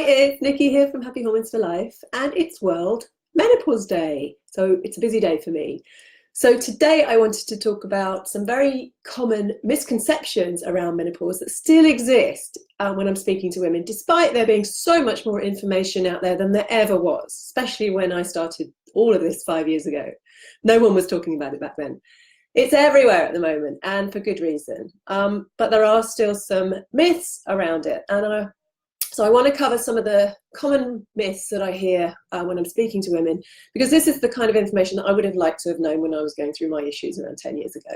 It's Nikki here from Happy Hormones for Life, and it's World Menopause Day. So it's a busy day for me. So today I wanted to talk about some very common misconceptions around menopause that still exist when I'm speaking to women, despite there being so much more information out there than there ever was, especially when I started all of this 5 years ago. No one was talking about it back then. It's everywhere at the moment, and for good reason. But there are still some myths around it, and so I want to cover some of the common myths that I hear when I'm speaking to women, because this is the kind of information that I would have liked to have known when I was going through my issues around 10 years ago.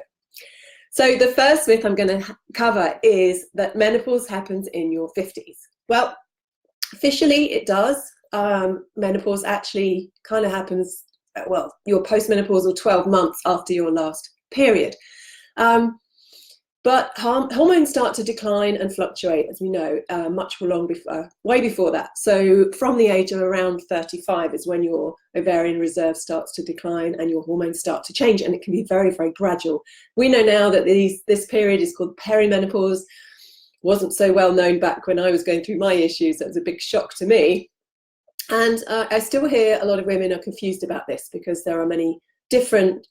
So the first myth I'm going to cover is that menopause happens in your 50s. Well, officially it does. Menopause actually kind of happens, well, your postmenopausal 12 months after your last period. But hormones start to decline and fluctuate, as we know, way before that. So from the age of around 35 is when your ovarian reserve starts to decline and your hormones start to change, and it can be very, very gradual. We know now that this period is called perimenopause. Wasn't so well known back when I was going through my issues. That was a big shock to me. And I still hear a lot of women are confused about this because there are many different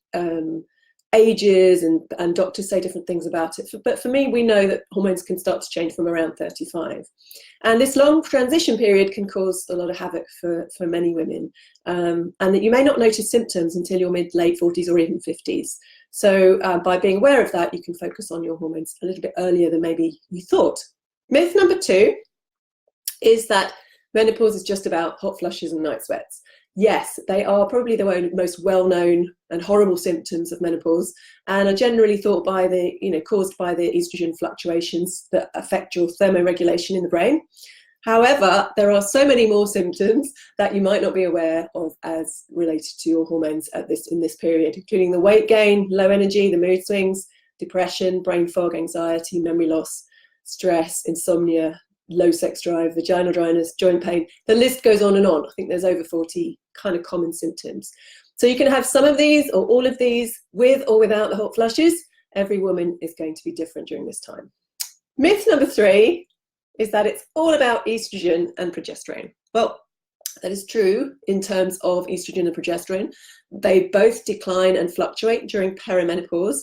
ages and doctors say different things about it. But for me, we know that hormones can start to change from around 35. And this long transition period can cause a lot of havoc for many women. And that you may not notice symptoms until your late 40s or even 50s. So by being aware of that, you can focus on your hormones a little bit earlier than maybe you thought. Myth number 2 is that menopause is just about hot flushes and night sweats. Yes, they are probably the most well-known and horrible symptoms of menopause, and are generally thought by caused by the estrogen fluctuations that affect your thermoregulation in the brain. However, there are so many more symptoms that you might not be aware of as related to your hormones in this period, including the weight gain, low energy, the mood swings, depression, brain fog, anxiety, memory loss, stress, insomnia, low sex drive, vaginal dryness, joint pain. The list goes on and on. I think there's over 40 kind of common symptoms. So you can have some of these or all of these with or without the hot flushes. Every woman is going to be different during this time. Myth number 3 is that it's all about estrogen and progesterone. Well, that is true in terms of estrogen and progesterone. They both decline and fluctuate during perimenopause,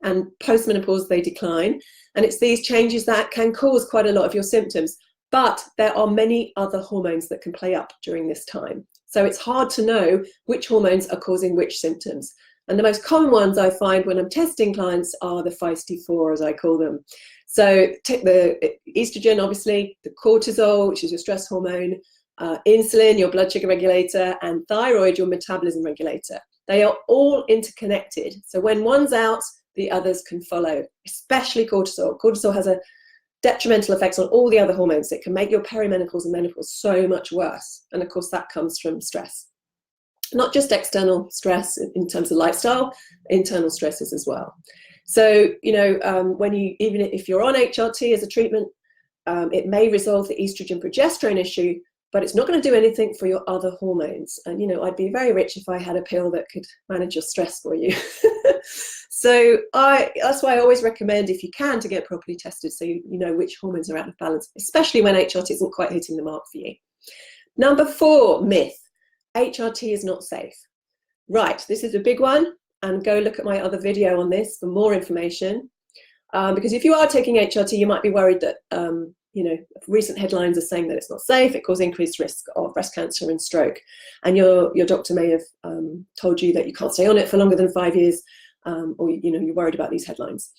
and postmenopause they decline. And it's these changes that can cause quite a lot of your symptoms. But there are many other hormones that can play up during this time. So it's hard to know which hormones are causing which symptoms. And the most common ones I find when I'm testing clients are the feisty 4, as I call them. So take the estrogen, obviously, the cortisol, which is your stress hormone, insulin, your blood sugar regulator, and thyroid, your metabolism regulator. They are all interconnected. So when one's out, the others can follow, especially cortisol. Cortisol has a detrimental effects on all the other hormones. It can make your perimenopause and menopause so much worse. And of course, that comes from stress. Not just external stress in terms of lifestyle, internal stresses as well. So, even if you're on HRT as a treatment, it may resolve the estrogen progesterone issue, but it's not going to do anything for your other hormones. And, I'd be very rich if I had a pill that could manage your stress for you. So that's why I always recommend, if you can, to get properly tested so you know which hormones are out of balance, especially when HRT isn't quite hitting the mark for you. Number 4 myth, HRT is not safe. Right, this is a big one, and go look at my other video on this for more information. Because if you are taking HRT, you might be worried that, recent headlines are saying that it's not safe, it causes increased risk of breast cancer and stroke. And your doctor may have told you that you can't stay on it for longer than 5 years, or you're worried about these headlines.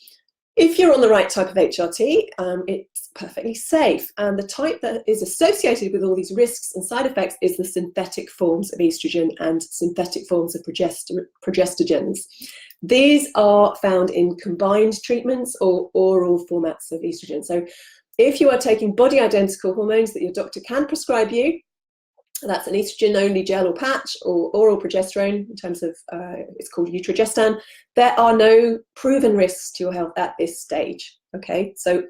If you're on the right type of HRT, it's perfectly safe. And the type that is associated with all these risks and side effects is the synthetic forms of estrogen and synthetic forms of progestogens. These are found in combined treatments or oral formats of estrogen. So if you are taking body identical hormones that your doctor can prescribe you, that's an estrogen-only gel or patch, or oral progesterone in terms of, it's called Utrogestan, there are no proven risks to your health at this stage, okay? So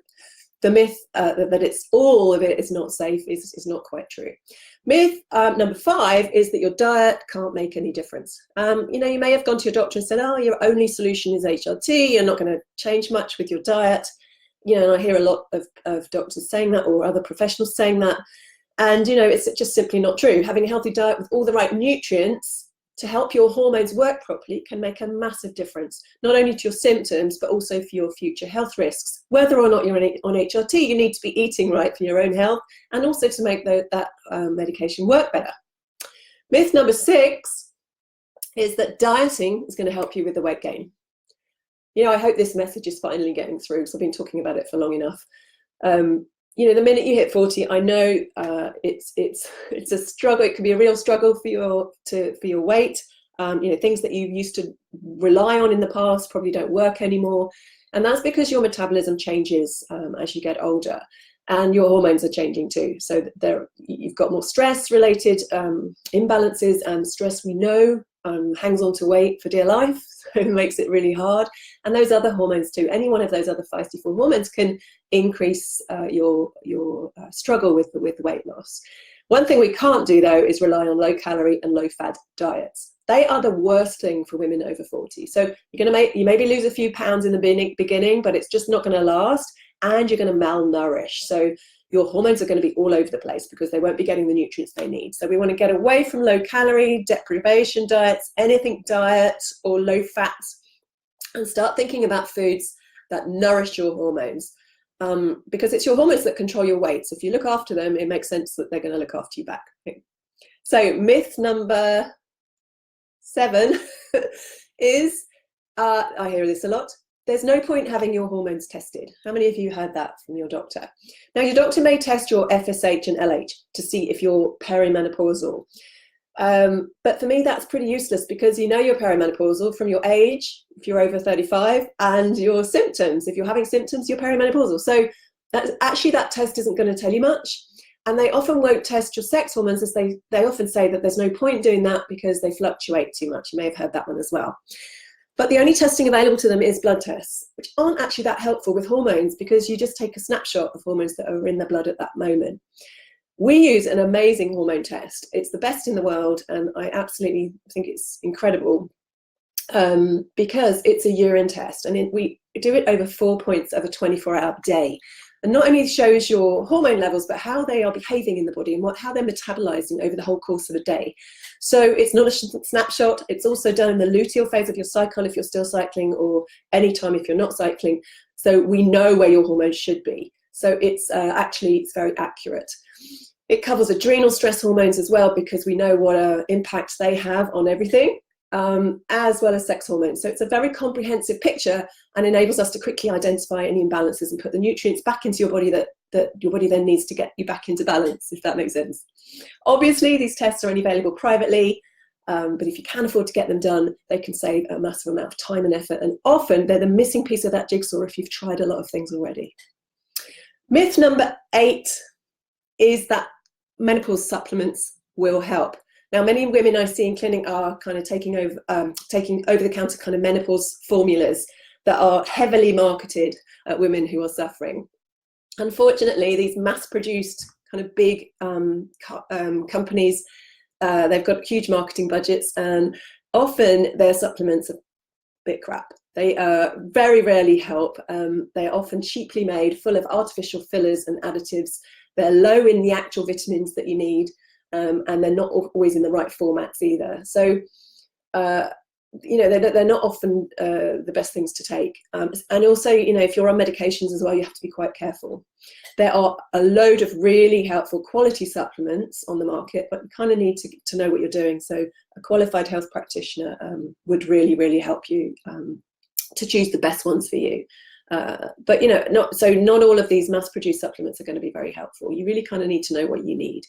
the myth that it's all of it is not safe is not quite true. Myth number 5 is that your diet can't make any difference. You may have gone to your doctor and said, oh, your only solution is HRT, you're not going to change much with your diet. I hear a lot of doctors saying that, or other professionals saying that. And, you know, it's just simply not true. Having a healthy diet with all the right nutrients to help your hormones work properly can make a massive difference, not only to your symptoms, but also for your future health risks. Whether or not you're on HRT, you need to be eating right for your own health and also to make that medication work better. Myth number 6 is that dieting is going to help you with the weight gain. You know, I hope this message is finally getting through because I've been talking about it for long enough. You know, the minute you hit 40, I know it's a struggle. It can be a real struggle for your weight. You know, things that you used to rely on in the past probably don't work anymore, and that's because your metabolism changes as you get older, and your hormones are changing too. So you've got more stress-related imbalances, and stress, we know, hangs on to weight for dear life, so it makes it really hard. And those other hormones too, any one of those other feisty four hormones can increase your struggle with weight loss. One thing we can't do though is rely on low calorie and low fat diets. They are the worst thing for women over 40. So you maybe lose a few pounds in the beginning, but it's just not going to last, and you're going to malnourish. So your hormones are going to be all over the place because they won't be getting the nutrients they need. So we want to get away from low calorie, deprivation diets, anything diet or low fat, and start thinking about foods that nourish your hormones. Because it's your hormones that control your weight. So if you look after them, it makes sense that they're going to look after you back. Okay. So myth number 7 is, I hear this a lot, there's no point having your hormones tested. How many of you heard that from your doctor? Now, your doctor may test your FSH and LH to see if you're perimenopausal. But for me, that's pretty useless because you know you're perimenopausal from your age, if you're over 35, and your symptoms. If you're having symptoms, you're perimenopausal. So that test isn't going to tell you much. And they often won't test your sex hormones, as they often say that there's no point doing that because they fluctuate too much. You may have heard that one as well. But the only testing available to them is blood tests, which aren't actually that helpful with hormones because you just take a snapshot of hormones that are in the blood at that moment. We use an amazing hormone test. It's the best in the world, and I absolutely think it's incredible because it's a urine test, and we do it over 4 points of a 24-hour day. And not only shows your hormone levels, but how they are behaving in the body and how they're metabolizing over the whole course of a day. So it's not a snapshot. It's also done in the luteal phase of your cycle if you're still cycling, or any time if you're not cycling. So we know where your hormones should be. So it's very accurate. It covers adrenal stress hormones as well, because we know what impact they have on everything, as well as sex hormones. So it's a very comprehensive picture and enables us to quickly identify any imbalances and put the nutrients back into your body that your body then needs to get you back into balance, if that makes sense. Obviously, these tests are only available privately, but if you can afford to get them done, they can save a massive amount of time and effort. And often they're the missing piece of that jigsaw if you've tried a lot of things already. Myth number 8 is that menopause supplements will help. Now, many women I see in clinic are kind of taking over the counter kind of menopause formulas that are heavily marketed at women who are suffering. Unfortunately, these mass-produced kind of big companies, they've got huge marketing budgets, and often their supplements are a bit crap. They very rarely help. They are often cheaply made, full of artificial fillers and additives. They're low in the actual vitamins that you need, and they're not always in the right formats either. So, you know, they're not often the best things to take. And also, you know, if you're on medications as well, you have to be quite careful. There are a load of really helpful quality supplements on the market, but you kind of need to know what you're doing. So a qualified health practitioner would really, really help you to choose the best ones for you. But, you know, not all of these mass-produced supplements are going to be very helpful. You really kind of need to know what you need.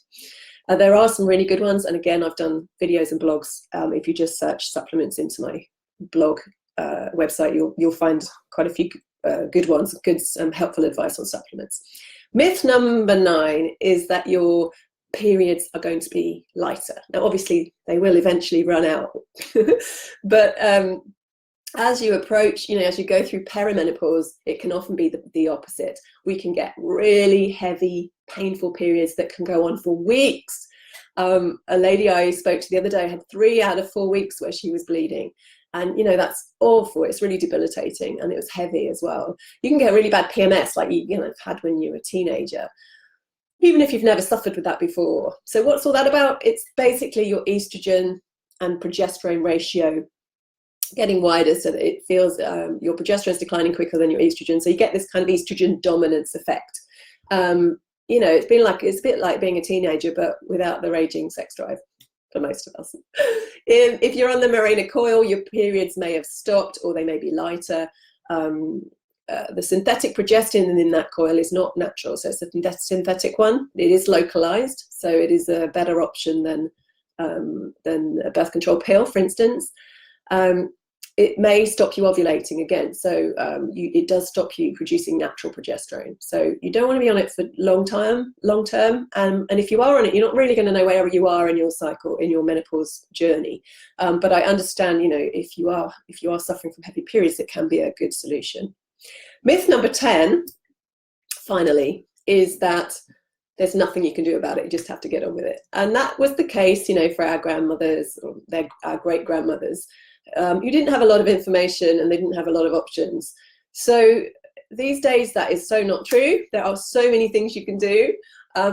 There are some really good ones, and again, I've done videos and blogs. If you just search supplements into my blog website, you'll find quite a few good ones, good helpful advice on supplements. Myth number 9 is that your periods are going to be lighter. Now, obviously, they will eventually run out, but as you approach, you know, as you go through perimenopause, it can often be the opposite. We can get really heavy, painful periods that can go on for weeks. A lady I spoke to the other day had 3 out of 4 weeks where she was bleeding. And, you know, that's awful. It's really debilitating, and it was heavy as well. You can get really bad PMS like you've had when you were a teenager. even if you've never suffered with that before. So what's all that about? It's basically your estrogen and progesterone ratio getting wider, so that it feels your progesterone is declining quicker than your estrogen. So you get this kind of estrogen dominance effect. You know, it's a bit like being a teenager, but without the raging sex drive for most of us. If you're on the Mirena coil, your periods may have stopped, or they may be lighter. The synthetic progesterone in that coil is not natural, so it's a synthetic one. It is localized, so it is a better option than a birth control pill, for instance. It may stop you ovulating again, so it does stop you producing natural progesterone. So you don't want to be on it for long term. And if you are on it, you're not really going to know where you are in your cycle, in your menopause journey. But I understand, you know, if you are suffering from heavy periods, it can be a good solution. Myth number 10, finally, is that there's nothing you can do about it. You just have to get on with it. And that was the case, you know, for our grandmothers or our great grandmothers. You didn't have a lot of information, and they didn't have a lot of options. So these days, that is so not true. There are so many things you can do,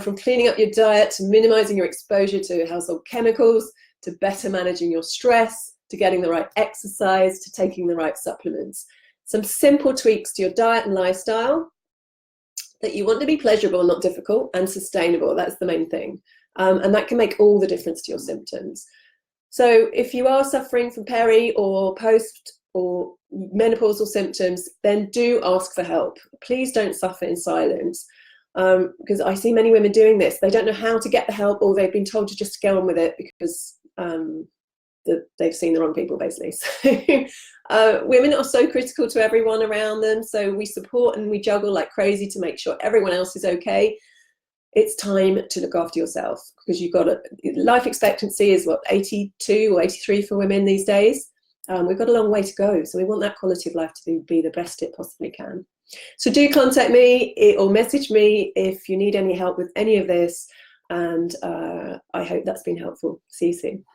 from cleaning up your diet to minimizing your exposure to household chemicals, to better managing your stress, to getting the right exercise, to taking the right supplements. Some simple tweaks to your diet and lifestyle that you want to be pleasurable, not difficult, and sustainable. That's the main thing. And that can make all the difference to your symptoms. So if you are suffering from peri or post or menopausal symptoms, then do ask for help. Please don't suffer in silence, because I see many women doing this. They don't know how to get the help, or they've been told to just go on with it because they've seen the wrong people, basically. So women are so critical to everyone around them. So we support and we juggle like crazy to make sure everyone else is okay. It's time to look after yourself, because you've got life expectancy is what, 82 or 83 for women these days. We've got a long way to go, so we want that quality of life to be the best it possibly can. So do contact me or message me if you need any help with any of this, and I hope that's been helpful. See you soon.